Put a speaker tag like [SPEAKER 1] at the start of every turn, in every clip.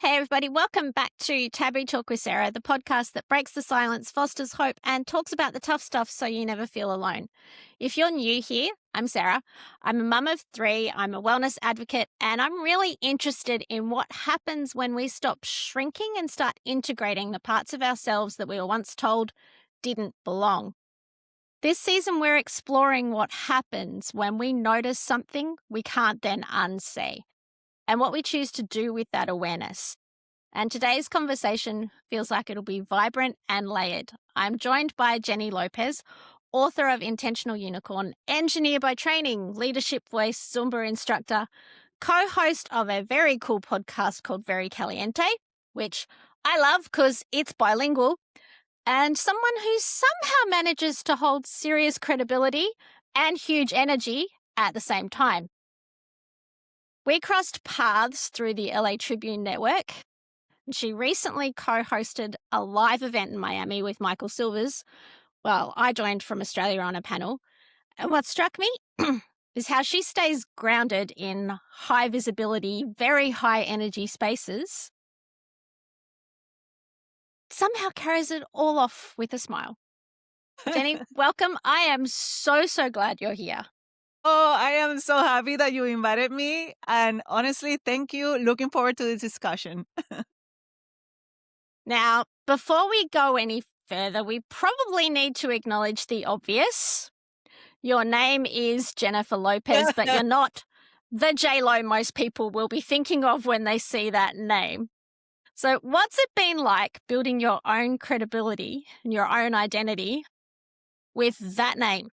[SPEAKER 1] Hey, everybody, welcome back to Taboo Talk with Sarah, the podcast that breaks the silence, fosters hope, and talks about the tough stuff so you never feel alone. If you're new here, I'm Sarah. I'm a mum of three, I'm a wellness advocate, and I'm really interested in what happens when we stop shrinking and start integrating the parts of ourselves that we were once told didn't belong. This season, we're exploring what happens when we notice something we can't then unsee, and what we choose to do with that awareness. And today's conversation feels like it'll be vibrant and layered. I'm joined by Jennie López, author of Intentional Unicorn, engineer by training, leadership voice, Zumba instructor, co-host of a very cool podcast called Very Caliente, which I love because it's bilingual, and someone who somehow manages to hold serious credibility and huge energy at the same time. We crossed paths through the LA Tribune network. She recently co-hosted a live event in Miami with Michael Silvers. Well, I joined from Australia on a panel. And what struck me is how she stays grounded in high visibility, very high energy spaces, somehow carries it all off with a smile. Jennie, welcome. I am so glad you're here.
[SPEAKER 2] Oh, I am so happy that you invited me. And honestly, thank you. Looking forward to this discussion.
[SPEAKER 1] Now, before we go any further, we probably need to acknowledge the obvious. Your name is Jennifer Lopez, but you're not the J-Lo most people will be thinking of when they see that name. So what's it been like building your own credibility and your own identity with that name?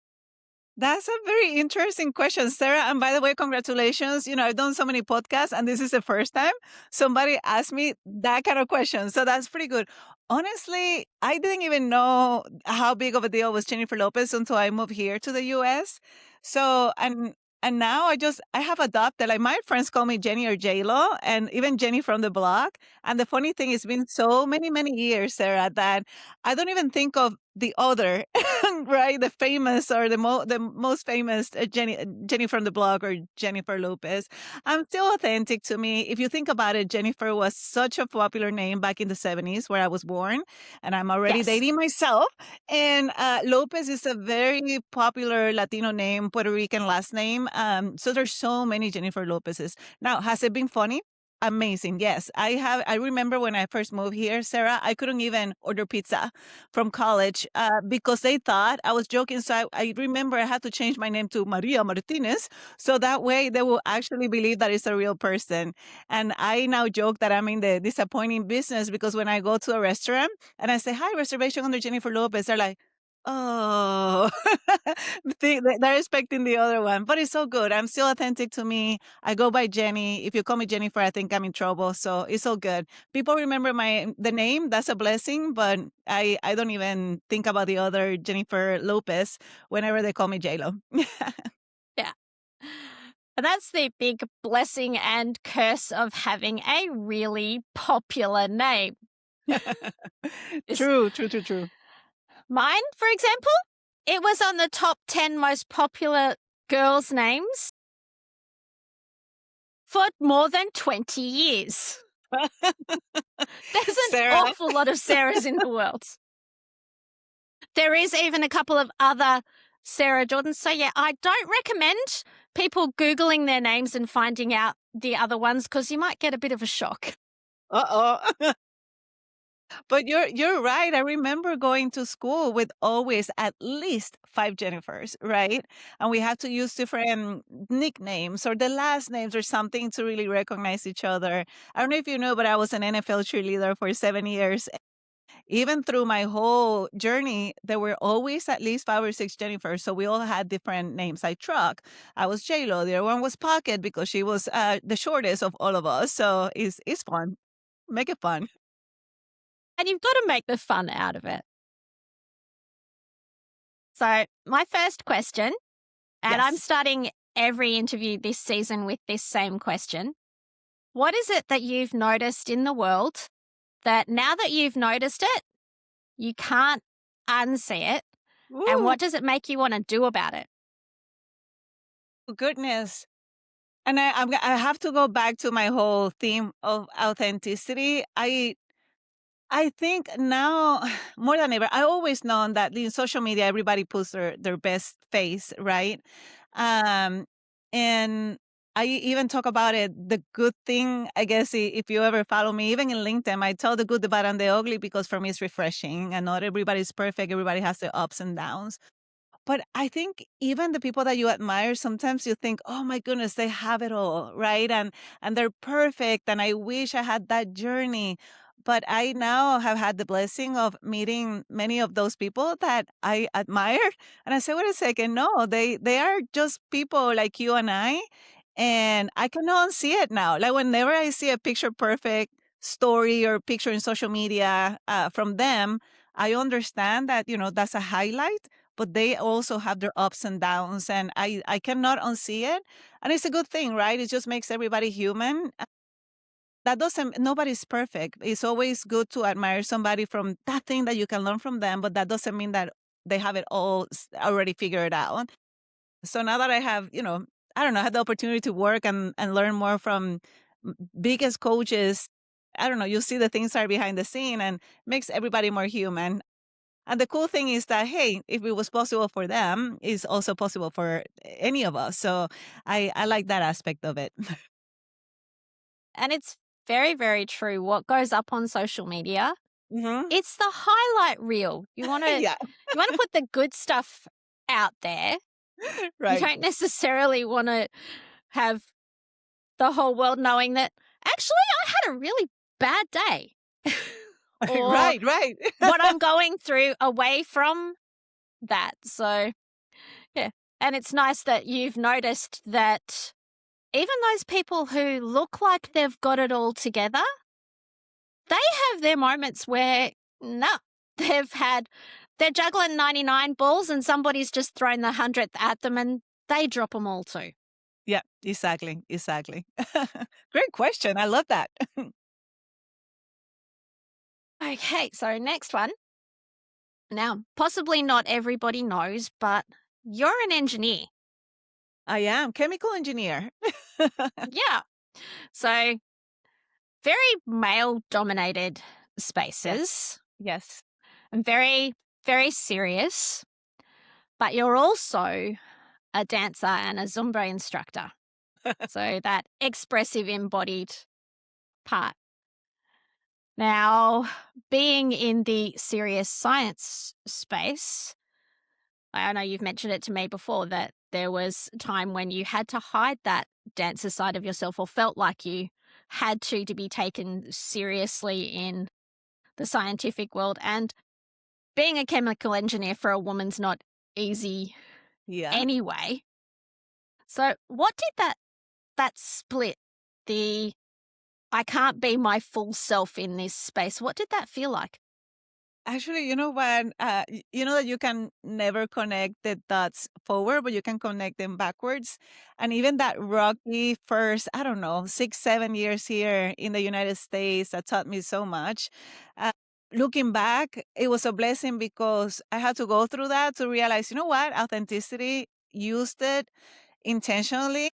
[SPEAKER 2] That's a very interesting question, Sarah. And by the way, congratulations. I've done so many podcasts, and this is the first time somebody asked me that kind of question. So that's pretty good. Honestly, I didn't even know how big of a deal was Jennifer Lopez until I moved here to the US. So, and now I have adopted, like, my friends call me Jenny or J-Lo, and even Jenny from the block. And the funny thing, it's been so many years, Sarah, that I don't even think of the other, right? The famous or the most famous Jenny from the block or Jennifer Lopez. I'm still authentic to me. If you think about it, Jennifer was such a popular name back in the 70s where I was born, and I'm already
[SPEAKER 1] Yes.
[SPEAKER 2] dating myself. And Lopez is a very popular Latino name, Puerto Rican last name. So there's so many Jennifer Lopez's. Now, has it been funny? Amazing. Yes. I remember when I first moved here, Sarah, I couldn't even order pizza from college because they thought I was joking. So I remember I had to change my name to Maria Martinez. So that way they will actually believe that it's a real person. And I now joke that I'm in the disappointing business because when I go to a restaurant and I say, hi, reservation under Jennifer Lopez, they're like, oh, they're expecting the other one, but it's so good. I'm still authentic to me. I go by Jenny. If you call me Jennifer, I think I'm in trouble. So it's all good. People remember the name. That's a blessing, but I don't even think about the other Jennifer Lopez whenever they call me J-Lo.
[SPEAKER 1] Yeah. And that's the big blessing and curse of having a really popular name.
[SPEAKER 2] True.
[SPEAKER 1] Mine, for example, it was on the top 10 most popular girls' names for more than 20 years. There's an
[SPEAKER 2] Sarah.
[SPEAKER 1] awful lot of Sarahs in the world. There is even a couple of other Sarah Jordans. So yeah, I don't recommend people Googling their names and finding out the other ones because you might get a bit of a shock.
[SPEAKER 2] Uh-oh. But you're right. I remember going to school with always at least 5 Jennifers, right? And we had to use different nicknames or the last names or something to really recognize each other. I don't know if you know, but I was an NFL cheerleader for 7 years. Even through my whole journey, there were always at least 5 or 6 Jennifers. So we all had different names. Like Truck, I was J-Lo. The other one was Pocket because she was the shortest of all of us. So it's fun. Make it fun.
[SPEAKER 1] And you've got to make the fun out of it. So my first question, and I'm
[SPEAKER 2] Yes.
[SPEAKER 1] starting every interview this season with this same question. What is it that you've noticed in the world that now that you've noticed it, you can't unsee it? And
[SPEAKER 2] Ooh,
[SPEAKER 1] what does it make you want to do about it?
[SPEAKER 2] goodness. And I have to go back to my whole theme of authenticity. I think now more than ever, I always known that in social media, everybody puts their best face, right? Um, and I even talk about it. The good thing, I guess, if you ever follow me, even in LinkedIn, I tell the good, the bad, and the ugly because for me it's refreshing. And not everybody's perfect. Everybody has their ups and downs. But I think even the people that you admire, sometimes you think, "Oh my goodness, they have it all, right? And they're perfect, and I wish I had that journey." But I now have had the blessing of meeting many of those people that I admire, and I say, "Wait a second, no, they are just people like you and I, and I cannot see it now." Like whenever I see a picture perfect story or picture in social media from them, I understand that that's a highlight, but they also have their ups and downs, and I cannot unsee it, and it's a good thing, right? It just makes everybody human. That doesn't nobody's perfect. It's always good to admire somebody from that thing that you can learn from them, but that doesn't mean that they have it all already figured out. So now that I have, I don't know, had the opportunity to work and learn more from biggest coaches, I don't know, you see the things that are behind the scene and makes everybody more human. And the cool thing is that, hey, if it was possible for them, it's also possible for any of us. So I like that aspect of it.
[SPEAKER 1] And it's very, very true. What goes up on social media,
[SPEAKER 2] Hmm.
[SPEAKER 1] it's the highlight reel. You want to
[SPEAKER 2] Yeah,
[SPEAKER 1] you want to put the good stuff out there. You
[SPEAKER 2] right.
[SPEAKER 1] don't necessarily want to have the whole world knowing that actually I had a really bad day or
[SPEAKER 2] Right, right.
[SPEAKER 1] what I'm going through away from that. So, yeah. And it's nice that you've noticed that even those people who look like they've got it all together, they have their moments where, no, they're juggling 99 balls and somebody's just thrown the 100th at them and they drop them all too.
[SPEAKER 2] Yeah, exactly, exactly. Great question. I love that.
[SPEAKER 1] Okay, so next one. Now, possibly not everybody knows, but you're an engineer.
[SPEAKER 2] I am chemical engineer.
[SPEAKER 1] Yeah. So, very male dominated
[SPEAKER 2] Yes,
[SPEAKER 1] spaces
[SPEAKER 2] yes.
[SPEAKER 1] and very, very serious. But you're also a dancer and a Zumba instructor. So, that expressive embodied part. Now, being in the serious science space, I know you've mentioned it to me before that there was a time when you had to hide that dancer side of yourself or felt like you had to be taken seriously in the scientific world. And being a chemical engineer for a woman's not easy
[SPEAKER 2] Yeah.
[SPEAKER 1] anyway. So what did that split, the I can't be my full self in this space, what did that feel like?
[SPEAKER 2] Actually, you know what? You know that you can never connect the dots forward, but you can connect them backwards. And even that rocky first, I don't know, 6, 7 years here in the United States that taught me so much. Uh, Looking back, it was a blessing because I had to go through that to realize, you know what? Authenticity, used it intentionally,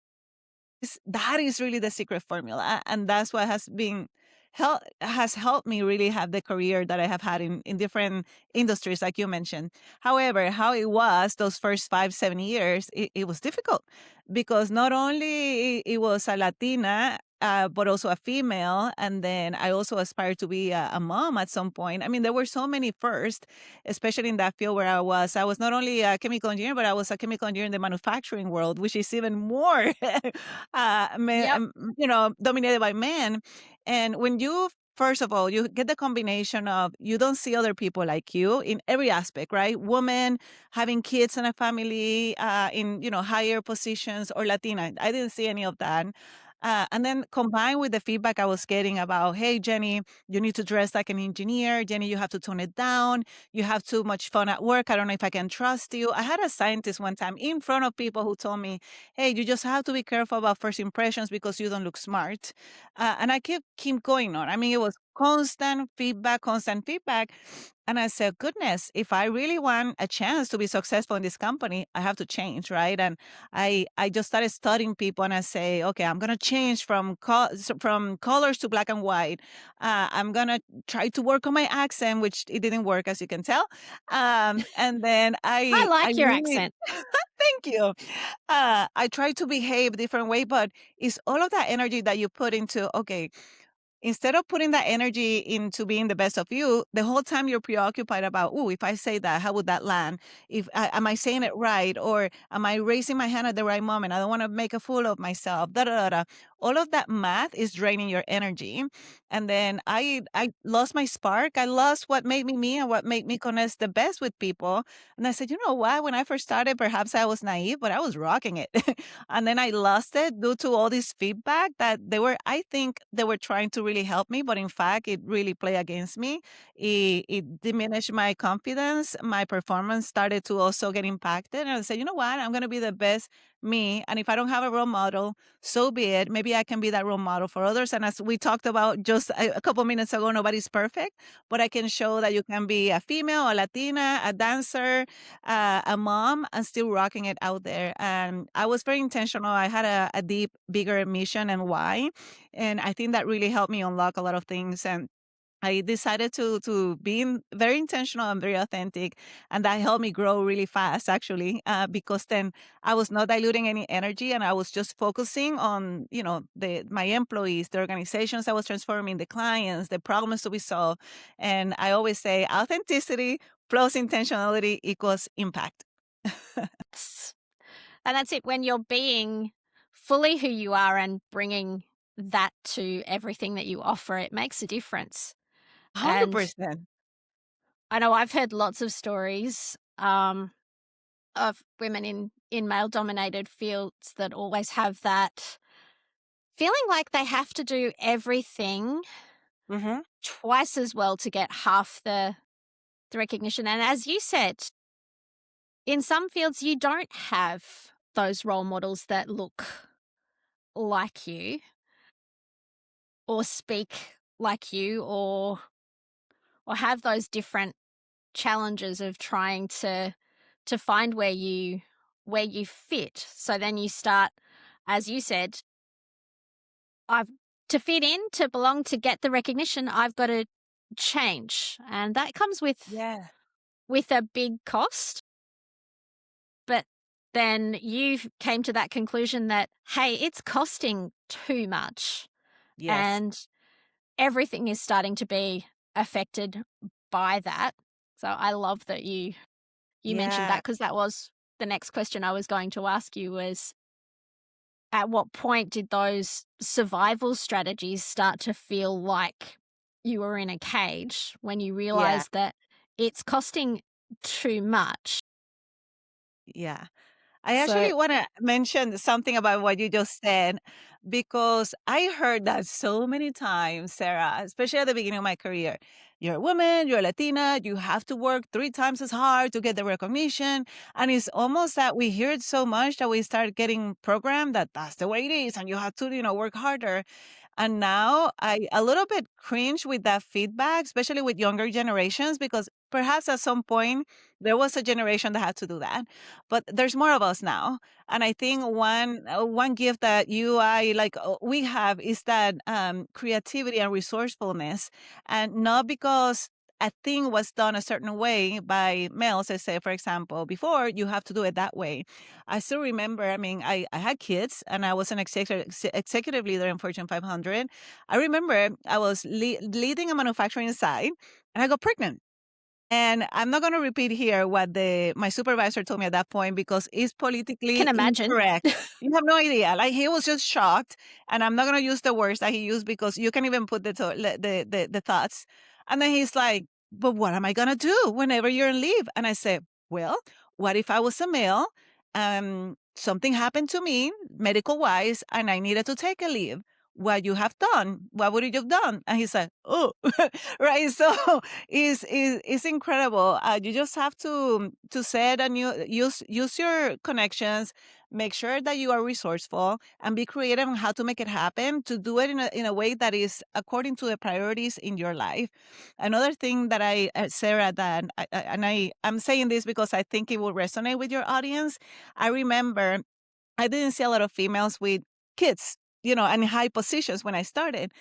[SPEAKER 2] that is really the secret formula, and that's what has helped me really have the career that I have had in different industries, like you mentioned. However, how it was those first 5, 7 years, it was difficult because not only it was a Latina. But also a female, and then I also aspired to be a mom at some point. I mean, there were so many first, especially in that field where I was. I was not only a chemical engineer, but I was a chemical engineer in the manufacturing world, which is even more
[SPEAKER 1] Yep.
[SPEAKER 2] dominated by men. And when you first of all, you get the combination of you don't see other people like you in every aspect, right? Woman having kids and a family in higher positions, or Latina. I didn't see any of that. And then combined with the feedback I was getting about, hey, Jenny, you need to dress like an engineer. Jenny, you have to tone it down. You have too much fun at work. I don't know if I can trust you. I had a scientist one time in front of people who told me, hey, you just have to be careful about first impressions because you don't look smart. And I keep going on. I mean, it was constant feedback, constant feedback. And I said, goodness, if I really want a chance to be successful in this company, I have to change, right? And I just started studying people, and I say, okay, I'm gonna change from from colors to black and white. I'm gonna try to work on my accent, which it didn't work, as you can tell. And then
[SPEAKER 1] I
[SPEAKER 2] I
[SPEAKER 1] like your
[SPEAKER 2] really
[SPEAKER 1] accent.
[SPEAKER 2] thank you. I try to behave different way, but it's all of that energy that you put into, okay, instead of putting that energy into being the best of you, the whole time you're preoccupied about, oh, if I say that, how would that land? If am I saying it right, or am I raising my hand at the right moment? I don't want to make a fool of myself. Da, da, da, da. All of that math is draining your energy, and then I lost my spark. I lost what made me me and what made me connect the best with people. And I said, you know what? When I first started, perhaps I was naive, but I was rocking it. And then I lost it due to all this feedback that I think they were trying to really help me, but in fact, it really played against me. It diminished my confidence. My performance started to also get impacted. And I said, you know what? I'm going to be the best me. And if I don't have a role model, so be it. Maybe I can be that role model for others. And as we talked about just a couple minutes ago, nobody's perfect, but I can show that you can be a female, a Latina, a dancer, a mom, and still rocking it out there. And I was very intentional. I had a deep, bigger mission and why. And I think that really helped me unlock a lot of things. And I decided to be very intentional and very authentic, and that helped me grow really fast, actually, because then I was not diluting any energy, and I was just focusing on the my employees, the organizations I was transforming, the clients, the problems to be solved, and I always say authenticity plus intentionality equals impact.
[SPEAKER 1] S- And that's it. When you're being fully who you are and bringing that to everything that you offer, it makes a difference. And
[SPEAKER 2] 100%.
[SPEAKER 1] I know I've heard lots of stories of women in male dominated fields that always have that feeling like they have to do everything
[SPEAKER 2] Hmm.
[SPEAKER 1] twice as well to get half the recognition. And as you said, in some fields you don't have those role models that look like you or speak like you or have those different challenges of trying to find where you fit. So then you start, as you said, I've to fit in, to belong, to get the recognition, I've got to change. And that comes
[SPEAKER 2] Yeah.
[SPEAKER 1] with a big cost. But then you came to that conclusion that, hey, it's costing too much
[SPEAKER 2] Yes.
[SPEAKER 1] and everything is starting to be affected by that. So I love that you mentioned
[SPEAKER 2] Yeah.
[SPEAKER 1] that, because that was the next question I was going to ask you was, at what point did those survival strategies start to feel like you were in a cage when you
[SPEAKER 2] Yeah.
[SPEAKER 1] realized that it's costing too much?
[SPEAKER 2] Yeah. I
[SPEAKER 1] So
[SPEAKER 2] actually want to mention something about what you just said because I heard that so many times, Sarah, especially at the beginning of my career. You're a woman, you're a Latina, you have to work 3 times as hard to get the recognition. And it's almost that we hear it so much that we start getting programmed that that's the way it is and you have to, work harder. And now I a little bit cringe with that feedback, especially with younger generations, because perhaps at some point there was a generation that had to do that. But there's more of us now. And I think one gift that I like we have is that creativity and resourcefulness. And not because a thing was done a certain way by males, let's say, for example, before you have to do it that way. I still remember, I mean, I had kids and I was an executive leader in Fortune 500. I remember I was leading a manufacturing site and I got pregnant. And I'm not going to repeat here what the my supervisor told me at that point because it's
[SPEAKER 1] I can
[SPEAKER 2] politically
[SPEAKER 1] imagine.
[SPEAKER 2] incorrect. You have no idea. Like he was just shocked, and I'm not going to use the words that he used because you can even put the thoughts. And then he's like, "But what am I going to do whenever you're on leave?" And I said, "Well, what if I was a male? Something happened to me medical wise, and I needed to take a leave. what you have done. What would you have done? And he said, oh, right. So it's incredible. You just have to set and use your connections. Make sure that you are resourceful and be creative on how to make it happen. To do it in a way that is according to the priorities in your life. Another thing that Sarah, that I'm saying this because I think it will resonate with your audience. I remember I didn't see a lot of females with kids, and in high positions when I started.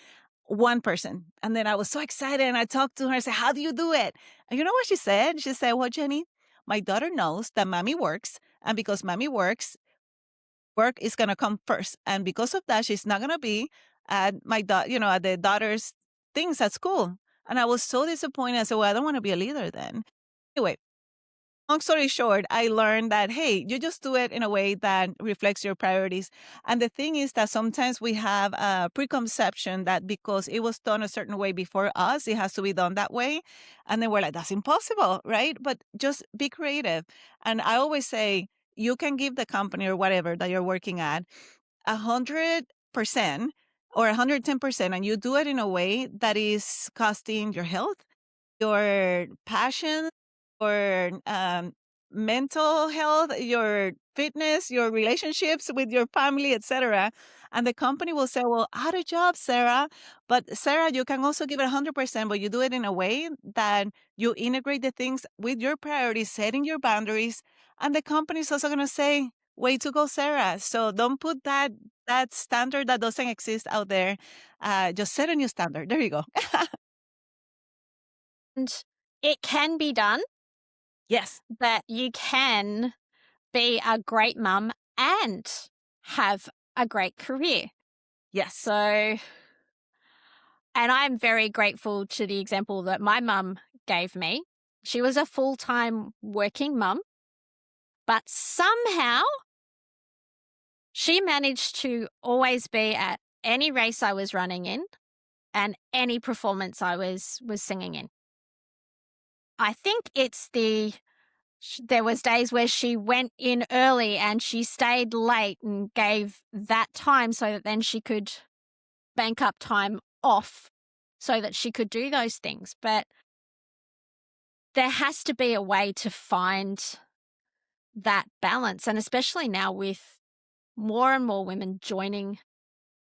[SPEAKER 2] One person. And then I was so excited and I talked to her. I said, how do you do it? And you know what she said? She said, well, Jenny, my daughter knows that mommy works. And because mommy works, work is going to come first. And because of that, she's not going to be at at the daughter's things at school. And I was so disappointed. I said, well, I don't want to be a leader then. Anyway, long story short, I learned that, hey, you just do it in a way that reflects your priorities. And the thing is that sometimes we have a preconception that because it was done a certain way before us, it has to be done that way. And then we're like, that's impossible, right? But just be creative. And I always say, you can give the company or whatever that you're working at 100% or 110%, and you do it in a way that is costing your health, your passion, your mental health, your fitness, your relationships with your family, etc. And the company will say, well, out of job, Sarah. But Sarah, you can also give it 100%, but you do it in a way that you integrate the things with your priorities, setting your boundaries. And the company is also going to say, way to go, Sarah. So don't put that standard that doesn't exist out there. Just set a new standard. There you go.
[SPEAKER 1] And it can be done,
[SPEAKER 2] Yes.
[SPEAKER 1] that you can be a great mum and have a great career.
[SPEAKER 2] Yes.
[SPEAKER 1] So, and I'm very grateful to the example that my mum gave me. She was a full-time working mum, but somehow she managed to always be at any race I was running in and any performance I was singing in. I think it's there was days where she went in early and she stayed late and gave that time so that then she could bank up time off so that she could do those things. But there has to be a way to find that balance. And especially now with more and more women joining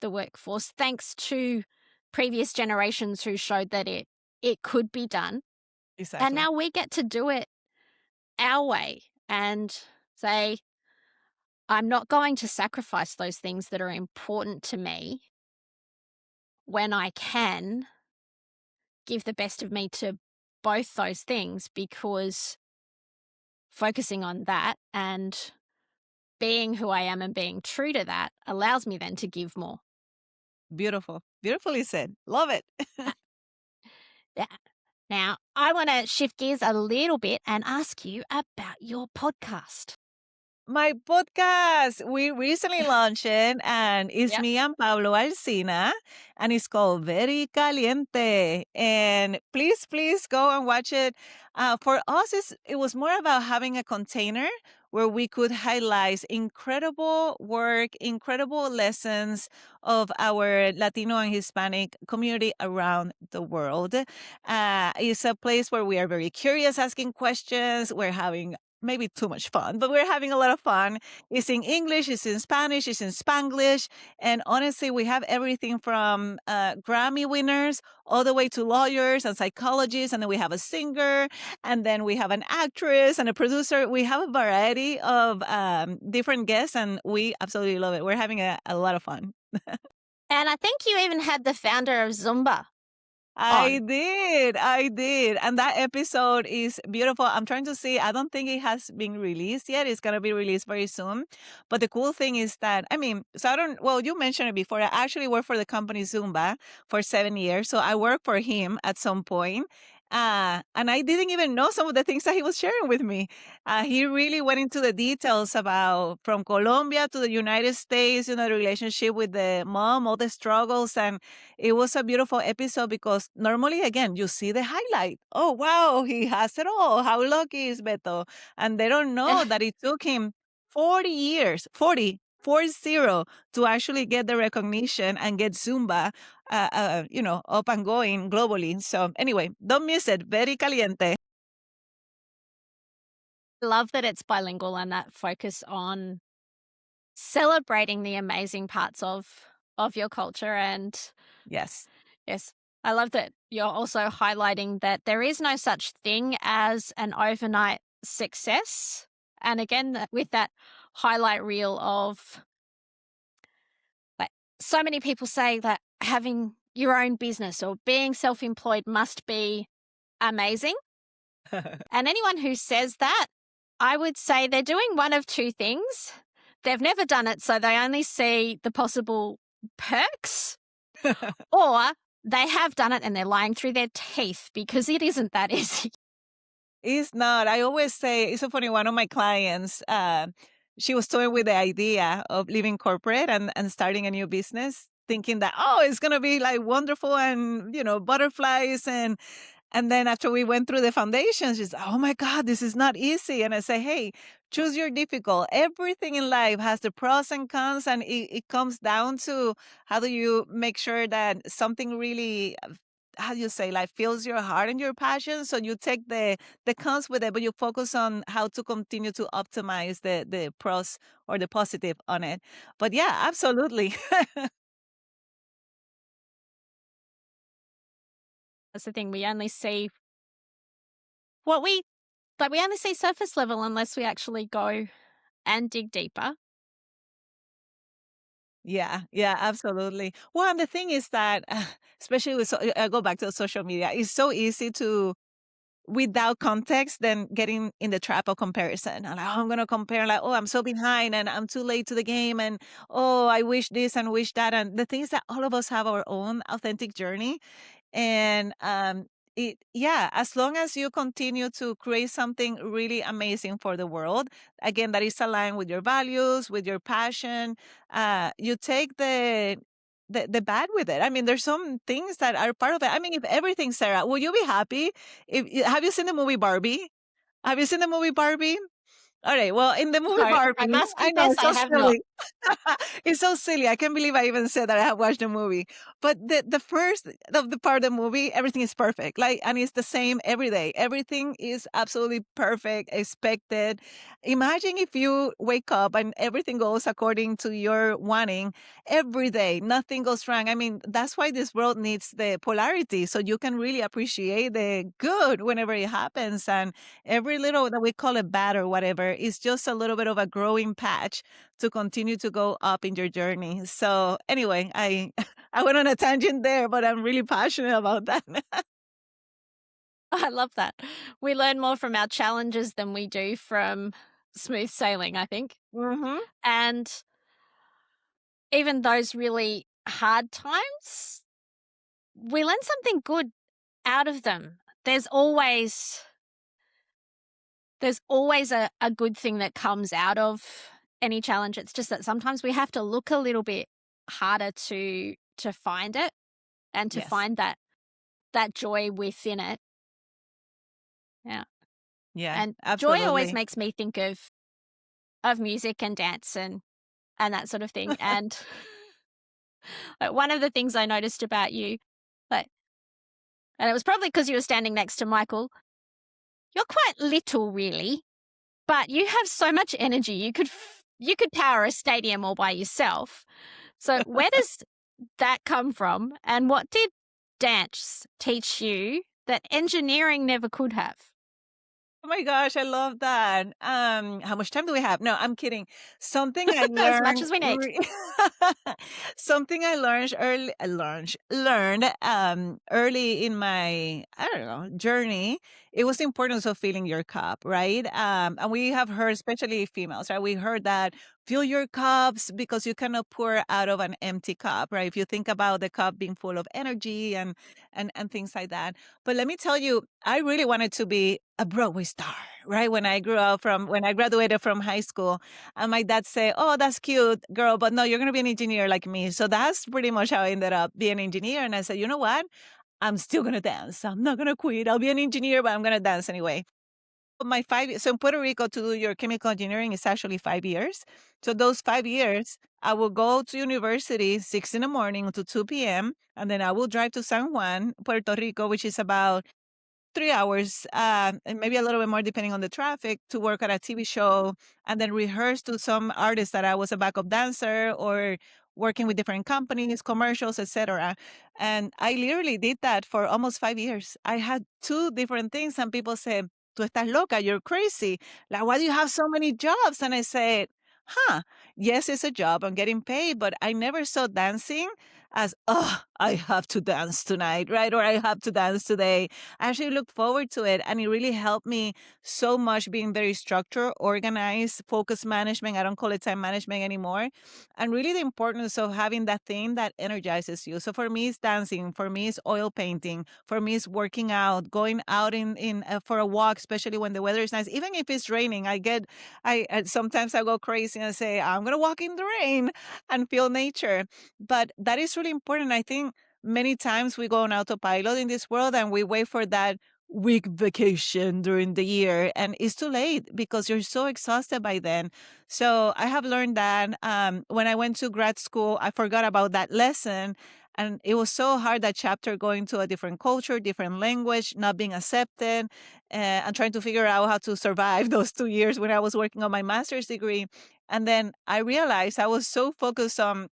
[SPEAKER 1] the workforce, thanks to previous generations who showed that it could be done.
[SPEAKER 2] Exactly.
[SPEAKER 1] And now we get to do it our way and say, I'm not going to sacrifice those things that are important to me when I can give the best of me to both those things, because focusing on that and being who I am and being true to that allows me then to give more.
[SPEAKER 2] Beautiful. Beautifully said. Love it.
[SPEAKER 1] Yeah. Now, I want to shift gears a little bit and ask you about your podcast.
[SPEAKER 2] My podcast, we recently launched it, and it's
[SPEAKER 1] Yep.
[SPEAKER 2] me and Pablo Alcina, and it's called Very Caliente. And please go and watch it. For us, it was more about having a container where we could highlight incredible work, incredible lessons of our Latino and Hispanic community around the world. It's a place where we are very curious, asking questions. We're having maybe too much fun, but we're having a lot of fun. It's in English, it's in Spanish, it's in Spanglish. And honestly, we have everything from Grammy winners all the way to lawyers and psychologists. And then we have a singer, and then we have an actress and a producer. We have a variety of different guests, and we absolutely love it. We're having a lot of fun.
[SPEAKER 1] And I think you even had the founder of Zumba
[SPEAKER 2] I
[SPEAKER 1] on.
[SPEAKER 2] did. I did. And that episode is beautiful. I'm trying to see. I don't think it has been released yet. It's going to be released very soon. But the cool thing is that, I mean, so I don't, well, you mentioned it before. I actually worked for the company Zumba for 7 years. So I worked for him at some point. And I didn't even know some of the things that he was sharing with me. He really went into the details about from Colombia to the United States, the relationship with the mom, all the struggles. And it was a beautiful episode because normally, again, you see the highlight. Oh, wow, he has it all. How lucky is Beto? And they don't know that it took him 40 years, 40. 40 to actually get the recognition and get Zumba, up and going globally. So anyway, don't miss it. Very caliente.
[SPEAKER 1] I love that it's bilingual and that focus on celebrating the amazing parts of your culture. And
[SPEAKER 2] Yes.
[SPEAKER 1] yes, I love that you're also highlighting that there is no such thing as an overnight success. And again, with that highlight reel of, like, so many people say that having your own business or being self-employed must be amazing. And anyone who says that, I would say they're doing one of two things. They've never done it, so they only see the possible perks, or they have done it and they're lying through their teeth because it isn't that easy.
[SPEAKER 2] It's not. I always say, it's so funny. One of my clients, she was toying with the idea of leaving corporate and starting a new business, thinking that, oh, it's going to be like wonderful and, butterflies. And then after we went through the foundations, she's, oh my God, this is not easy. And I say, hey, choose your difficult. Everything in life has the pros and cons, and it comes down to how do you make sure that something really, how do you say, like fills your heart and your passion. So you take the cons with it, but you focus on how to continue to optimize the pros or the positive on it. But yeah, absolutely.
[SPEAKER 1] That's the thing. We only see what we like. We only see surface level unless we actually go and dig deeper.
[SPEAKER 2] Yeah, yeah, absolutely. Well, and the thing is that, especially with, I go back to social media, it's so easy to, without context, then getting in the trap of comparison. And like, oh, I'm going to compare, like, oh, I'm so behind and I'm too late to the game. And oh, I wish this and wish that. And the thing is that all of us have our own authentic journey. And yeah, as long as you continue to create something really amazing for the world, again, that is aligned with your values, with your passion, you take the bad with it. I mean, there's some things that are part of it. I mean, if everything, Sarah, will you be happy? If have you seen the movie Barbie? Have you seen the movie Barbie? All right. Well, in the movie
[SPEAKER 1] No, I
[SPEAKER 2] Barbie,
[SPEAKER 1] must
[SPEAKER 2] I know
[SPEAKER 1] confess
[SPEAKER 2] it's
[SPEAKER 1] I
[SPEAKER 2] so
[SPEAKER 1] have not.
[SPEAKER 2] silly. It's so silly. I can't believe I even said that I have watched the movie. But the first of the part of the movie, everything is perfect. Like, and it's the same every day. Everything is absolutely perfect, expected. Imagine if you wake up and everything goes according to your wanting every day. Nothing goes wrong. I mean, that's why this world needs the polarity, so you can really appreciate the good whenever it happens. And every little that we call it bad or whatever is just a little bit of a growing patch to continue to go up in your journey. So anyway, I I went on a tangent there, but I'm really passionate about that.
[SPEAKER 1] I love that. We learn more from our challenges than we do from smooth sailing, I think.
[SPEAKER 2] Hmm.
[SPEAKER 1] And even those really hard times, we learn something good out of them. There's always a good thing that comes out of any challenge. It's just that sometimes we have to look a little bit harder to find it and to
[SPEAKER 2] Yes.
[SPEAKER 1] find that joy within it. Yeah.
[SPEAKER 2] Yeah,
[SPEAKER 1] And joy always
[SPEAKER 2] absolutely.
[SPEAKER 1] makes me think of music and dance and that sort of thing. And like, one of the things I noticed about you, like, and it was probably because you were standing next to Michael, you're quite little, really, but you have so much energy. You could power a stadium all by yourself. So where does that come from? And what did dance teach you that engineering never could have?
[SPEAKER 2] Oh my gosh, I love that. How much time do we have? No, I'm kidding. Something I
[SPEAKER 1] As much
[SPEAKER 2] learned,
[SPEAKER 1] as we need.
[SPEAKER 2] something I learned early, learned early in my, I don't know, journey. It was the importance of filling your cup, right? And we have heard, especially females, right? We heard that fill your cups because you cannot pour out of an empty cup, right? If you think about the cup being full of energy and things like that. But let me tell you, I really wanted to be a Broadway star, right? When I graduated from high school, and my dad said, "Oh, that's cute, girl, but no, you're going to be an engineer like me." So that's pretty much how I ended up being an engineer. And I said, you know what? I'm still going to dance. I'm not going to quit. I'll be an engineer, but I'm going to dance anyway. my 5 so in Puerto Rico, to do your chemical engineering is actually 5 years. So those 5 years, I will go to university 6 in the morning to 2 p.m., and then I will drive to San Juan, Puerto Rico, which is about 3 hours, and maybe a little bit more depending on the traffic, to work at a TV show and then rehearse to some artists that I was a backup dancer or working with different companies, commercials, etc. And I literally did that for almost 5 years. I had two different things, and people said, "Tú estás loca, you're crazy. Like, why do you have so many jobs?" And I said, huh, yes, it's a job. I'm getting paid, but I never saw dancing as, oh, I have to dance tonight, right? Or I have to dance today. I actually looked forward to it, and it really helped me so much being very structured, organized, focus management. I don't call it time management anymore. And really the importance of having that thing that energizes you. So for me, it's dancing. For me, it's oil painting. For me, it's working out, going out in for a walk, especially when the weather is nice. Even if it's raining, sometimes I go crazy and say, I'm going to walk in the rain and feel nature. But that is really important. I think many times we go on autopilot in this world and we wait for that week vacation during the year, and it's too late because you're so exhausted by then. So I have learned that when I went to grad school, I forgot about that lesson. And it was so hard, that chapter, going to a different culture, different language, not being accepted, and trying to figure out how to survive those 2 years when I was working on my master's degree. And then I realized I was so focused on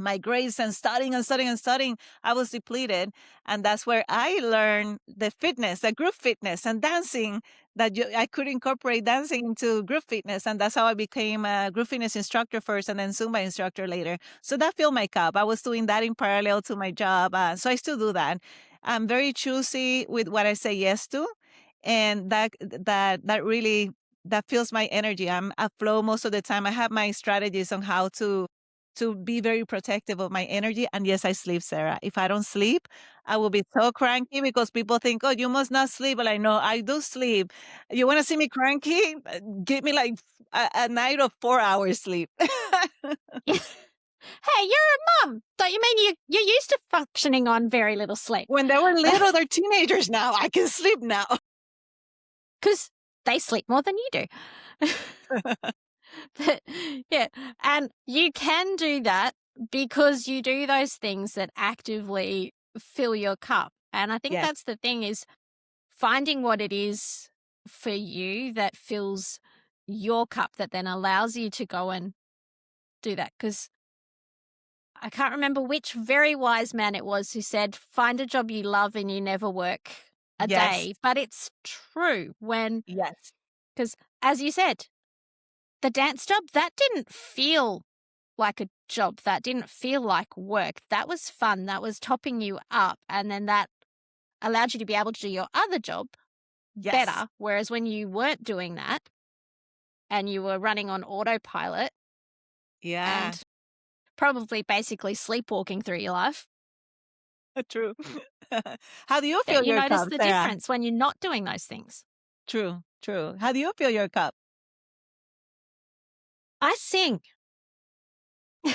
[SPEAKER 2] my grades and studying and studying and studying, I was depleted. And that's where I learned the fitness, the group fitness and dancing, I could incorporate dancing into group fitness. And that's how I became a group fitness instructor first and then Zumba instructor later. So that filled my cup. I was doing that in parallel to my job. So I still do that. I'm very choosy with what I say yes to. And that really, that fills my energy. I'm at flow most of the time. I have my strategies on how to be very protective of my energy. And yes, I sleep, Sarah. If I don't sleep, I will be so cranky because people think, oh, you must not sleep. But I know I do sleep. You want to see me cranky? Give me like a night of 4 hours sleep.
[SPEAKER 1] Hey, you're a mum. Don't you mean you're used to functioning on very little sleep?
[SPEAKER 2] When they were little, they're teenagers now. I can sleep now.
[SPEAKER 1] Because they sleep more than you do. But, yeah, and you can do that because you do those things that actively fill your cup. And I think
[SPEAKER 2] Yes.
[SPEAKER 1] that's the thing, is finding what it is for you that fills your cup, that then allows you to go and do that. Because I can't remember which very wise man it was who said, find a job you love and you never work a
[SPEAKER 2] Yes.
[SPEAKER 1] day. But it's true
[SPEAKER 2] Yes.
[SPEAKER 1] because as you said, the dance job, that didn't feel like a job. That didn't feel like work. That was fun. That was topping you up. And then that allowed you to be able to do your other job
[SPEAKER 2] Yes.
[SPEAKER 1] better. Whereas when you weren't doing that and you were running on autopilot
[SPEAKER 2] Yeah.
[SPEAKER 1] and probably basically sleepwalking through your life,
[SPEAKER 2] True. How do you
[SPEAKER 1] that
[SPEAKER 2] feel
[SPEAKER 1] you
[SPEAKER 2] your
[SPEAKER 1] notice
[SPEAKER 2] cup,
[SPEAKER 1] the
[SPEAKER 2] Sarah?
[SPEAKER 1] difference when you're not doing those things.
[SPEAKER 2] True. True. How do you feel your cup?
[SPEAKER 1] I sing.
[SPEAKER 2] You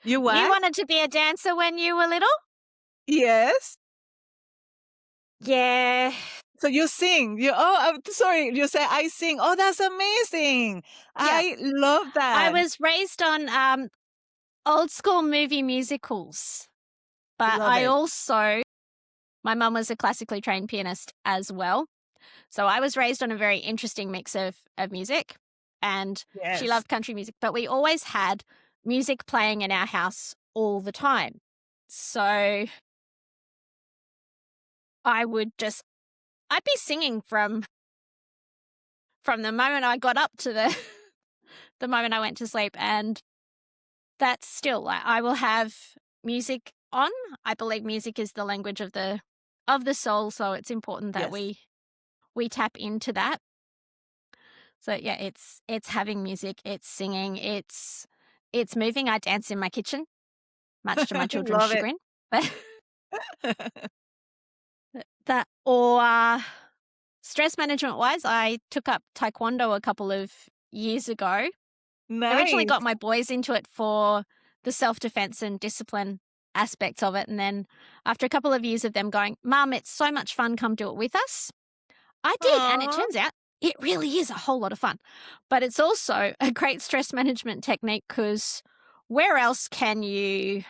[SPEAKER 1] You
[SPEAKER 2] what?
[SPEAKER 1] wanted to be a dancer when you were little?
[SPEAKER 2] Yes.
[SPEAKER 1] Yeah.
[SPEAKER 2] So you sing. I'm sorry. You say I sing. Oh, that's amazing. I love that.
[SPEAKER 1] I was raised on old school movie musicals, but
[SPEAKER 2] Love it.
[SPEAKER 1] my mum was a classically trained pianist as well. So I was raised on a very interesting mix of music, and she
[SPEAKER 2] Yes.
[SPEAKER 1] loved country music, but we always had music playing in our house all the time. So I'd be singing from the moment I got up to the moment I went to sleep. And that's still, like, I will have music on. I believe music is the language of the soul. So it's important that
[SPEAKER 2] Yes.
[SPEAKER 1] we tap into that. So yeah, it's having music, it's singing, it's moving. I dance in my kitchen, much to my children's
[SPEAKER 2] Love it.
[SPEAKER 1] chagrin. But that, or stress management wise, I took up taekwondo a couple of years ago. Originally
[SPEAKER 2] Nice.
[SPEAKER 1] got my boys into it for the self-defense and discipline aspects of it. And then after a couple of years of them going, Mum, it's so much fun, come do it with us, I did. And it
[SPEAKER 2] Aw.
[SPEAKER 1] turns out it really is a whole lot of fun. But it's also a great stress management technique because where else can you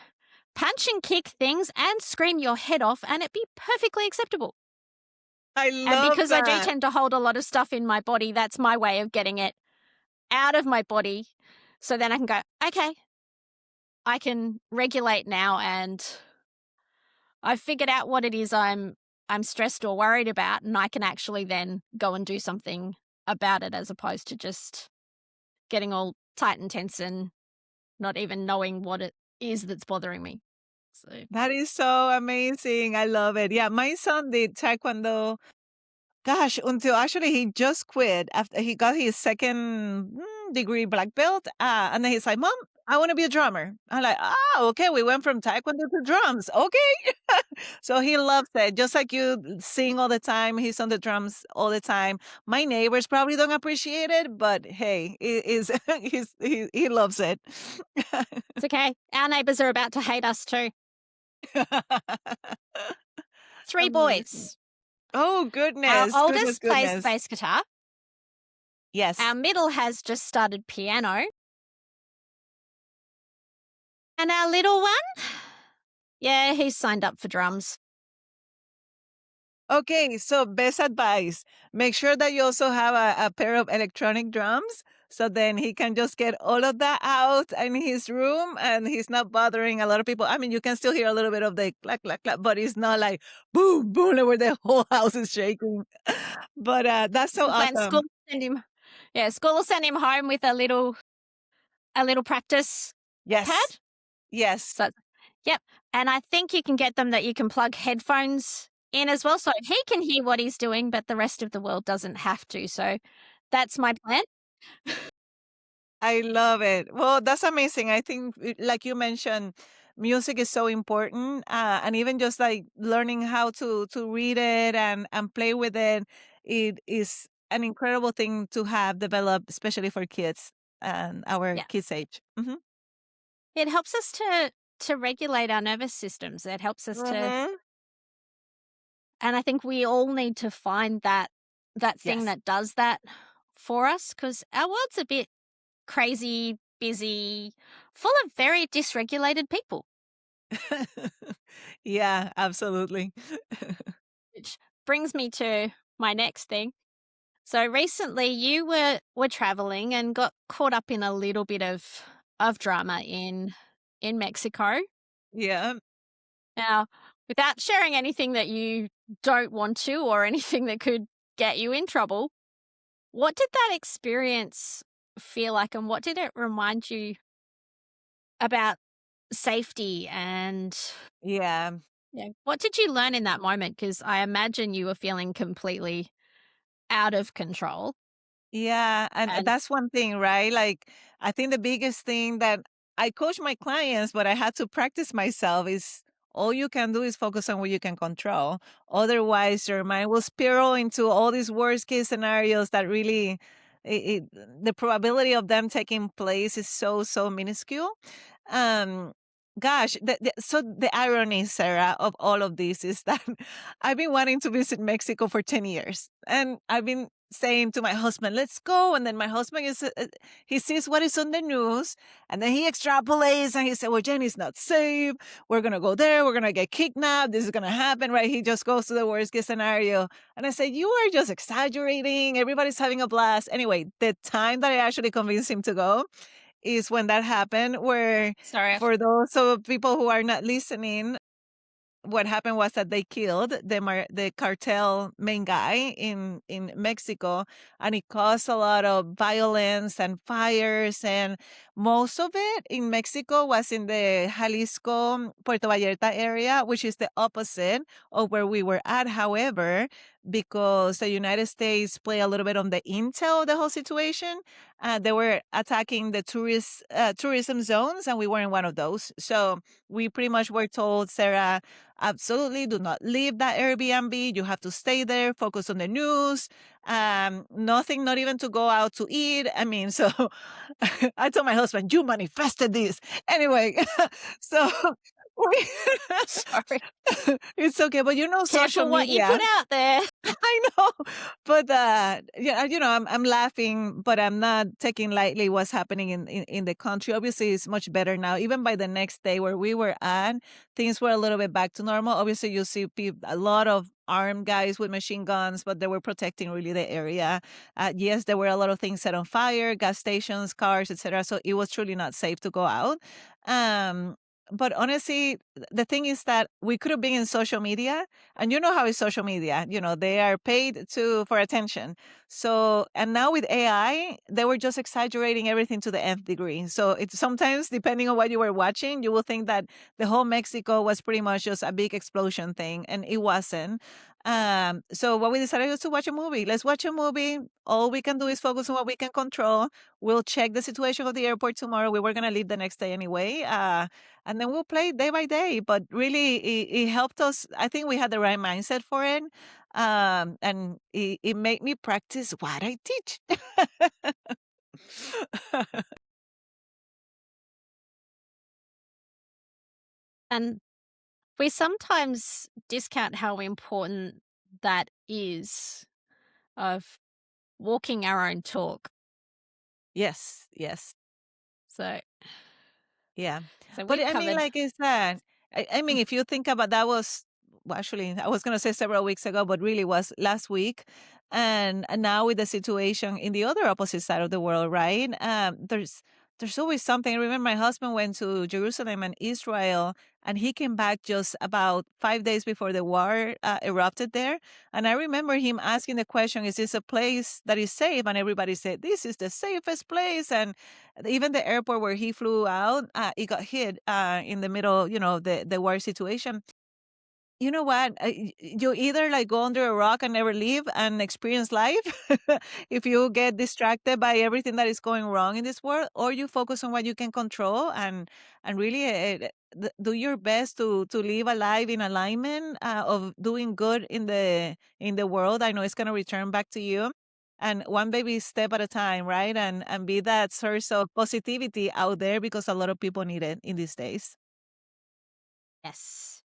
[SPEAKER 1] punch and kick things and scream your head off and it be perfectly acceptable?
[SPEAKER 2] I
[SPEAKER 1] And
[SPEAKER 2] love
[SPEAKER 1] because I do
[SPEAKER 2] that.
[SPEAKER 1] tend to hold a lot of stuff in my body, that's my way of getting it out of my body. So then I can go, okay, I can regulate now and I've figured out what it is I'm stressed or worried about, and I can actually then go and do something about it as opposed to just getting all tight and tense and not even knowing what it is that's bothering me. So,
[SPEAKER 2] That is so amazing. I love it. Yeah, my son did taekwondo. Gosh, until actually he just quit after he got his second degree black belt. And then he's like, Mom, I want to be a drummer. I'm like, okay. We went from taekwondo to drums. Okay. So he loves it. Just like you sing all the time. He's on the drums all the time. My neighbors probably don't appreciate it, but hey, it is he loves it.
[SPEAKER 1] it's okay. Our neighbours are about to hate us too. 3
[SPEAKER 2] Amazing.
[SPEAKER 1] boys.
[SPEAKER 2] Oh,
[SPEAKER 1] Our
[SPEAKER 2] goodness. Goodness,
[SPEAKER 1] oldest plays the
[SPEAKER 2] goodness.
[SPEAKER 1] bass guitar. Our
[SPEAKER 2] Yes.
[SPEAKER 1] middle has just started piano. And our little one, yeah, he's signed up for drums.
[SPEAKER 2] Okay, so best advice. Make sure that you also have a pair of electronic drums so then he can just get all of that out in his room and he's not bothering a lot of people. I mean, you can still hear a little bit of the clack, clack, clack, but it's not like boom, boom, where the whole house is shaking. But that's
[SPEAKER 1] That's
[SPEAKER 2] so
[SPEAKER 1] the plan. School
[SPEAKER 2] awesome.
[SPEAKER 1] will send him school will send him home with a little practice pad.
[SPEAKER 2] Yes. Yes.
[SPEAKER 1] So yep, and I think you can get them that you can plug headphones in as well, so he can hear what he's doing, but the rest of the world doesn't have to, so that's my plan.
[SPEAKER 2] I love it. Well, that's amazing. I think, like you mentioned, music is so important, and even just like learning how to read it and play with it, it is an incredible thing to have developed, especially for kids and our
[SPEAKER 1] Yeah.
[SPEAKER 2] kids' age.
[SPEAKER 1] It helps us to regulate our nervous systems. It helps us to
[SPEAKER 2] Mm-hmm.
[SPEAKER 1] and I think we all need to find that thing
[SPEAKER 2] Yes.
[SPEAKER 1] that does that for us because our world's a bit crazy, busy, full of very dysregulated people,
[SPEAKER 2] Yeah, absolutely.
[SPEAKER 1] which brings me to my next thing. So recently you were traveling and got caught up in a little bit of drama in Mexico.
[SPEAKER 2] Yeah.
[SPEAKER 1] Now, without sharing anything that you don't want to or anything that could get you in trouble, what did that experience feel like and what did it remind you about safety and
[SPEAKER 2] Yeah.
[SPEAKER 1] yeah, what did you learn in that moment? Because I imagine you were feeling completely out of control.
[SPEAKER 2] Yeah, and
[SPEAKER 1] And
[SPEAKER 2] that's one thing, right? Like, I think the biggest thing that I coach my clients, but I had to practice myself is all you can do is focus on what you can control. Otherwise, your mind will spiral into all these worst case scenarios that really, the probability of them taking place is so, so minuscule. Um, Gosh, so the irony, Sarah, of all of this is that I've been wanting to visit Mexico for 10 years. And I've been saying to my husband, let's go. And then my husband he sees what is on the news and then he extrapolates and he said, well, Jenny's not safe. We're going to go there. We're going to get kidnapped. This is going to happen, right? He just goes to the worst case scenario. And I said, you are just exaggerating. Everybody's having a blast. Anyway, the time that I actually convinced him to go is when that happened, where
[SPEAKER 1] sorry,
[SPEAKER 2] for those of people who are not listening, what happened was that they killed the cartel main guy in Mexico, and it caused a lot of violence and fires, and most of it in Mexico was in the Jalisco Puerto Vallarta area, which is the opposite of where we were at. However, because the United States play a little bit on the intel of the whole situation, they were attacking the tourism zones, and we were in one of those. So we pretty much were told, Sarah, absolutely do not leave that Airbnb. You have to stay there, focus on the news. Nothing, not even to go out to eat. I mean, so I told my husband, you manifested this. Anyway, so
[SPEAKER 1] Sorry.
[SPEAKER 2] It's okay, but social
[SPEAKER 1] Careful what you put
[SPEAKER 2] media.
[SPEAKER 1] out there.
[SPEAKER 2] I know, but yeah, I'm laughing, but I'm not taking lightly what's happening in the country. Obviously, it's much better now. Even by the next day where we were at, things were a little bit back to normal. Obviously, you see a lot of armed guys with machine guns, but they were protecting really the area. Yes, there were a lot of things set on fire, gas stations, cars, etc. So it was truly not safe to go out. Um, but honestly, the thing is that we could have been in social media, and you know how is social media. They are paid for attention. So, and now with AI, they were just exaggerating everything to the nth degree. So it's sometimes, depending on what you were watching, you will think that the whole Mexico was pretty much just a big explosion thing, and it wasn't. So what we decided was to watch a movie. Let's watch a movie. All we can do is focus on what we can control. We'll check the situation of the airport tomorrow. We were gonna leave the next day anyway. And then we'll play day by day. But really, it helped us. I think we had the right mindset for it. And it made me practice what I teach.
[SPEAKER 1] And we sometimes discount how important that is of walking our own talk.
[SPEAKER 2] Yes, yes.
[SPEAKER 1] So
[SPEAKER 2] Yeah.
[SPEAKER 1] so
[SPEAKER 2] But
[SPEAKER 1] we've
[SPEAKER 2] I mean,
[SPEAKER 1] covered.
[SPEAKER 2] like I said, I mean, if you think about that was, well, actually, I was going to say several weeks ago, but really was last week. And now with the situation in the other opposite side of the world, right? There's always something. I remember my husband went to Jerusalem and Israel, and he came back just about 5 days before the war erupted there. And I remember him asking the question, "Is this a place that is safe?" And everybody said, "This is the safest place." And even the airport where he flew out, it got hit in the middle, the war situation. You know what? You either like go under a rock and never leave and experience life if you get distracted by everything that is going wrong in this world, or you focus on what you can control and really do your best to live a life in alignment of doing good in the world. I know it's going to return back to you. And one baby step at a time, right? And be that source of positivity out there because a lot of people need it in these days.
[SPEAKER 1] Yes.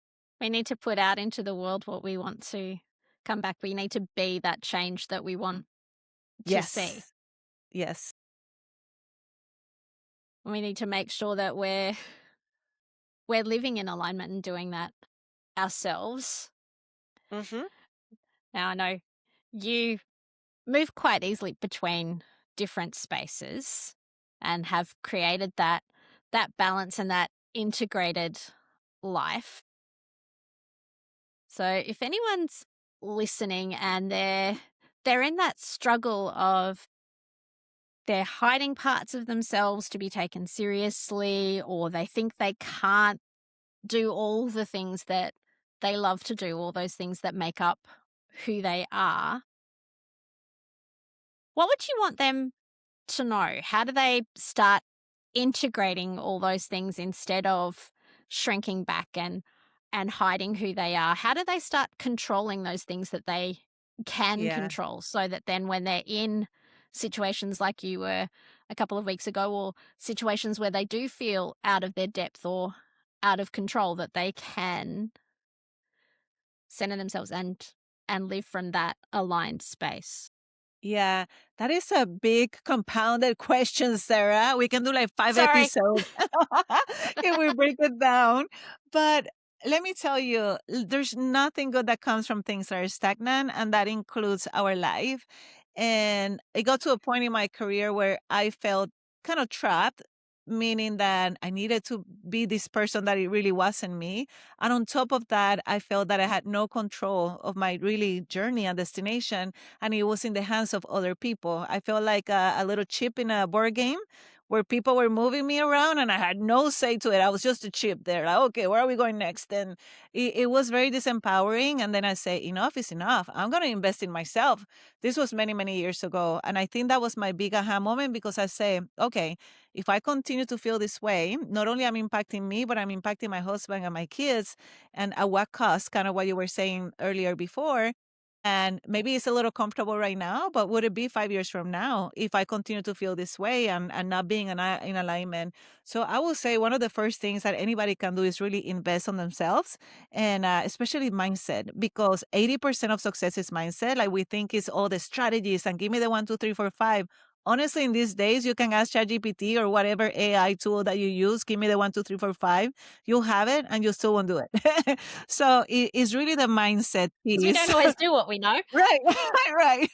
[SPEAKER 1] We need to put out into the world what we want to come back. We need to be that change that we want to see.
[SPEAKER 2] Yes. Yes.
[SPEAKER 1] We need to make sure that we're living in alignment and doing that ourselves.
[SPEAKER 2] Hmm.
[SPEAKER 1] Now I know you move quite easily between different spaces and have created that balance and that integrated life. So if anyone's listening and they're in that struggle of they're hiding parts of themselves to be taken seriously, or they think they can't do all the things that they love to do, all those things that make up who they are, what would you want them to know? How do they start integrating all those things instead of shrinking back and hiding who they are? How do they start controlling those things that they can
[SPEAKER 2] Yeah.
[SPEAKER 1] control so that then when they're in situations like you were a couple of weeks ago, or situations where they do feel out of their depth or out of control, that they can center themselves and live from that aligned space?
[SPEAKER 2] Yeah, that is a big compounded question, Sarah. We can do like five
[SPEAKER 1] Sorry.
[SPEAKER 2] episodes if we break it down. But let me tell you, there's nothing good that comes from things that are stagnant, and that includes our life. And it got to a point in my career where I felt kind of trapped, meaning that I needed to be this person that it really wasn't me. And on top of that, I felt that I had no control of my really journey and destination, and it was in the hands of other people. I felt like a little chip in a board game where people were moving me around and I had no say to it. I was just a chip there. Like, okay, where are we going next? And it was very disempowering. And then I say, enough is enough. I'm going to invest in myself. This was many, many years ago. And I think that was my big aha moment because I say, okay, if I continue to feel this way, not only I'm impacting me, but I'm impacting my husband and my kids. And at what cost? Kind of what you were saying earlier before. And maybe it's a little comfortable right now, but would it be 5 years from now if I continue to feel this way and not being in alignment? So I will say one of the first things that anybody can do is really invest on themselves and especially mindset, because 80% of success is mindset. Like we think it's all the strategies and give me the 1, 2, 3, 4, 5. Honestly, in these days, you can ask ChatGPT or whatever AI tool that you use, give me the 1, 2, 3, 4, 5. You'll have it and you still won't do it. So it's really the mindset
[SPEAKER 1] Because we don't
[SPEAKER 2] piece.
[SPEAKER 1] always do what we know.
[SPEAKER 2] Right, right.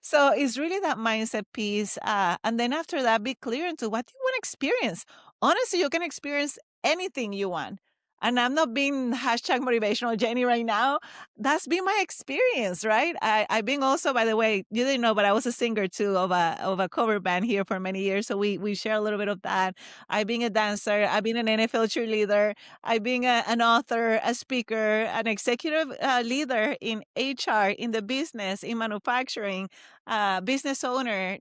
[SPEAKER 2] So it's really that mindset piece. And then after that, be clear into what you want to experience. Honestly, you can experience anything you want. And I'm not being hashtag motivational Jenny right now. That's been my experience, right? I've been also, by the way, you didn't know, but I was a singer too of a cover band here for many years. So we share a little bit of that. I've been a dancer. I've been an NFL cheerleader. I've been an author, a speaker, an executive leader in HR, in the business, in manufacturing, business owner.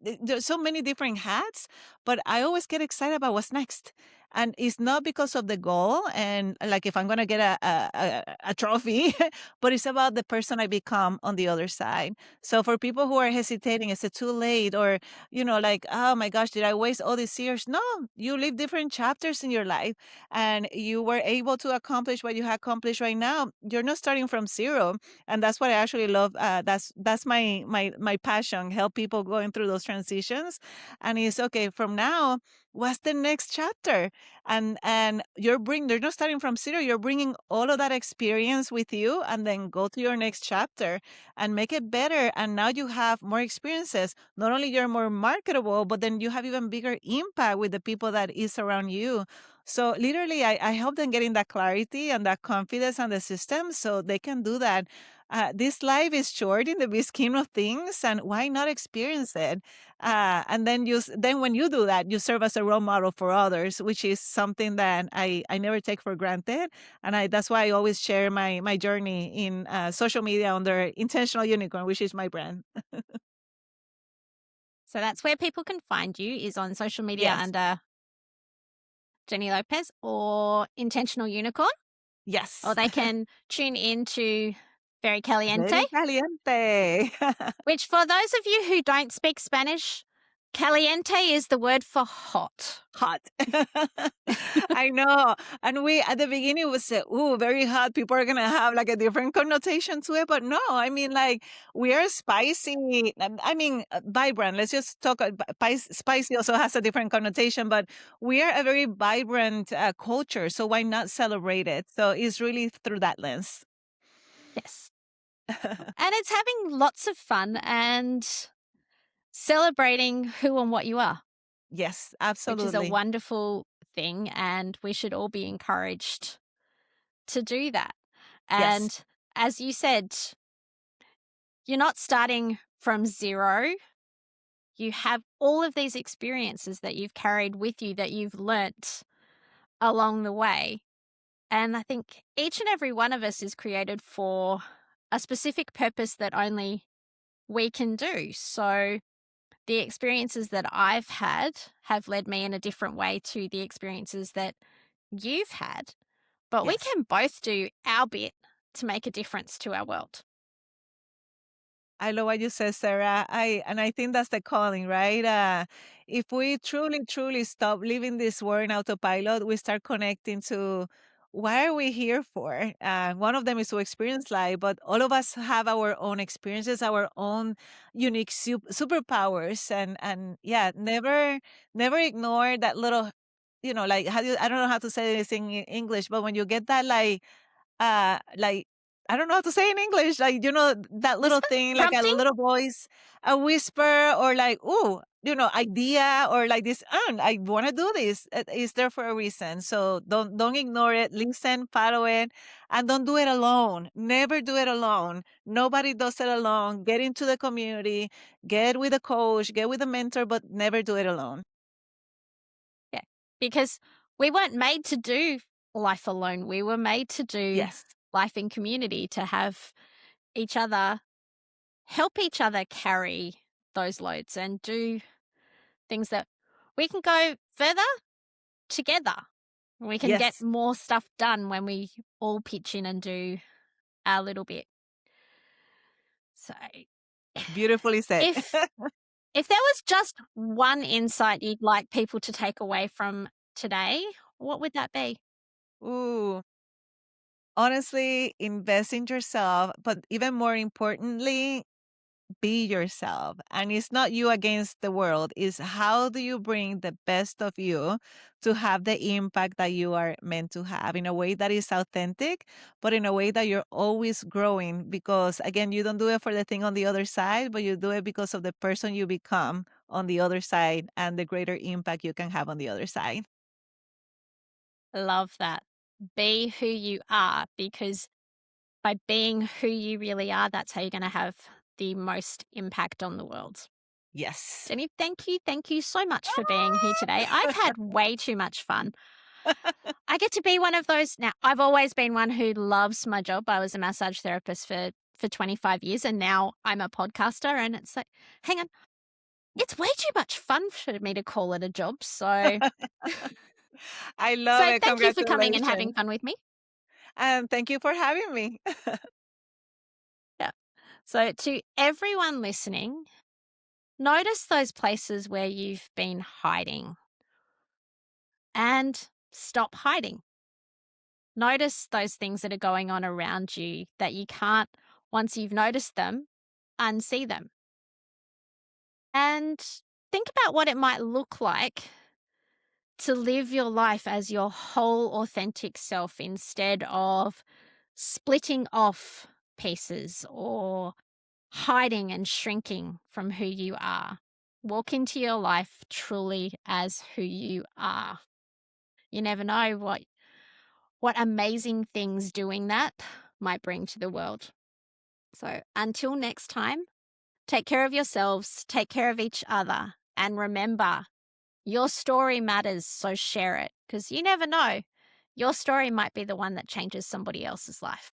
[SPEAKER 2] There's so many different hats, but I always get excited about what's next. And it's not because of the goal and like if I'm going to get a trophy, but it's about the person I become on the other side. So for people who are hesitating, is it too late? Or, like, oh my gosh, did I waste all these years? No, you live different chapters in your life and you were able to accomplish what you have accomplished right now. You're not starting from zero, and that's what I actually love. That's my passion. Help people going through those transitions, and it's okay from now. What's the next chapter? And they're not starting from zero. You're bringing all of that experience with you, and then go to your next chapter and make it better. And now you have more experiences. Not only you're more marketable, but then you have even bigger impact with the people that is around you. So literally, I help them getting that clarity and that confidence and the system so they can do that. This life is short in the big scheme of things, and why not experience it? And then then when you do that, you serve as a role model for others, which is something that I never take for granted. And that's why I always share my journey in social media under Intentional Unicorn, which is my brand.
[SPEAKER 1] So that's where people can find you, is on social media
[SPEAKER 2] Yes,
[SPEAKER 1] under Jennie Lopez or Intentional Unicorn, or
[SPEAKER 2] yes.
[SPEAKER 1] they can tune in to Very Caliente,
[SPEAKER 2] Very caliente.
[SPEAKER 1] which for those of you who don't speak Spanish, caliente is the word for hot.
[SPEAKER 2] Hot. I know. And we at the beginning we said, "Ooh, very hot." People are gonna have like a different connotation to it, but no. I mean, like we are spicy. I mean, vibrant. Let's just talk. Spicy also has a different connotation, but we are a very vibrant culture. So why not celebrate it? So it's really through that lens.
[SPEAKER 1] Yes. And it's having lots of fun and celebrating who and what you are,
[SPEAKER 2] Yes,
[SPEAKER 1] which is a
[SPEAKER 2] absolutely.
[SPEAKER 1] wonderful thing. And we should all be encouraged to do that.
[SPEAKER 2] Yes,
[SPEAKER 1] And as you said, you're not starting from zero. You have all of these experiences that you've carried with you, that you've learnt along the way. And I think each and every one of us is created for a specific purpose that only we can do. So the experiences that I've had have led me in a different way to the experiences that you've had. But we
[SPEAKER 2] yes.
[SPEAKER 1] can both do our bit to make a difference to our world.
[SPEAKER 2] I love what you said, Sarah. I think that's the calling, right? If we truly, truly stop living this world in autopilot, we start connecting to what are we here for? One of them is to experience life, but all of us have our own experiences, our own unique superpowers, and yeah, never ignore that little, like I don't know how to say this in English, but when you get that like I don't know how to say in English, like that little
[SPEAKER 1] Whisper?
[SPEAKER 2] thing, like a
[SPEAKER 1] Prompting?
[SPEAKER 2] little voice, a whisper, or like, ooh, idea, or like this, I want to do this. It's there for a reason. So don't ignore it. Listen, follow it, and don't do it alone. Never do it alone. Nobody does it alone. Get into the community, get with a coach, get with a mentor, but never do it alone.
[SPEAKER 1] Yeah. Because we weren't made to do life alone. We were made to do
[SPEAKER 2] Yes,
[SPEAKER 1] life in community, to have each other help each other carry those loads and do things that we can go further together. We can get
[SPEAKER 2] yes.
[SPEAKER 1] more stuff done when we all pitch in and do our little bit. So
[SPEAKER 2] Beautifully said.
[SPEAKER 1] if if there was just one insight you'd like people to take away from today, what would that be?
[SPEAKER 2] Ooh, honestly, invest in yourself, but even more importantly, be yourself. And it's not you against the world. It's how do you bring the best of you to have the impact that you are meant to have in a way that is authentic, but in a way that you're always growing. Because again, you don't do it for the thing on the other side, but you do it because of the person you become on the other side and the greater impact you can have on the other side.
[SPEAKER 1] Love that. Be who you are, because by being who you really are, that's how you're going to have the most impact on the world.
[SPEAKER 2] Yes.
[SPEAKER 1] Jenny, thank you. Thank you so much for being here today. I've had way too much fun. I get to be one of those. Now, I've always been one who loves my job. I was a massage therapist for 25 years, and now I'm a podcaster. And it's like, hang on, it's way too much fun for me to call it a job. So,
[SPEAKER 2] I
[SPEAKER 1] so
[SPEAKER 2] love it.
[SPEAKER 1] thank you for coming and having
[SPEAKER 2] Congratulations.
[SPEAKER 1] fun with me.
[SPEAKER 2] And thank you for having me.
[SPEAKER 1] Yeah. So, to everyone listening, notice those places where you've been hiding and stop hiding. Notice those things that are going on around you that you can't, once you've noticed them, unsee them. And think about what it might look like to live your life as your whole authentic self instead of splitting off pieces or hiding and shrinking from who you are. Walk into your life truly as who you are. You never know what amazing things doing that might bring to the world. So until next time, take care of yourselves, take care of each other, and remember, your story matters, so share it, because you never know. Your story might be the one that changes somebody else's life.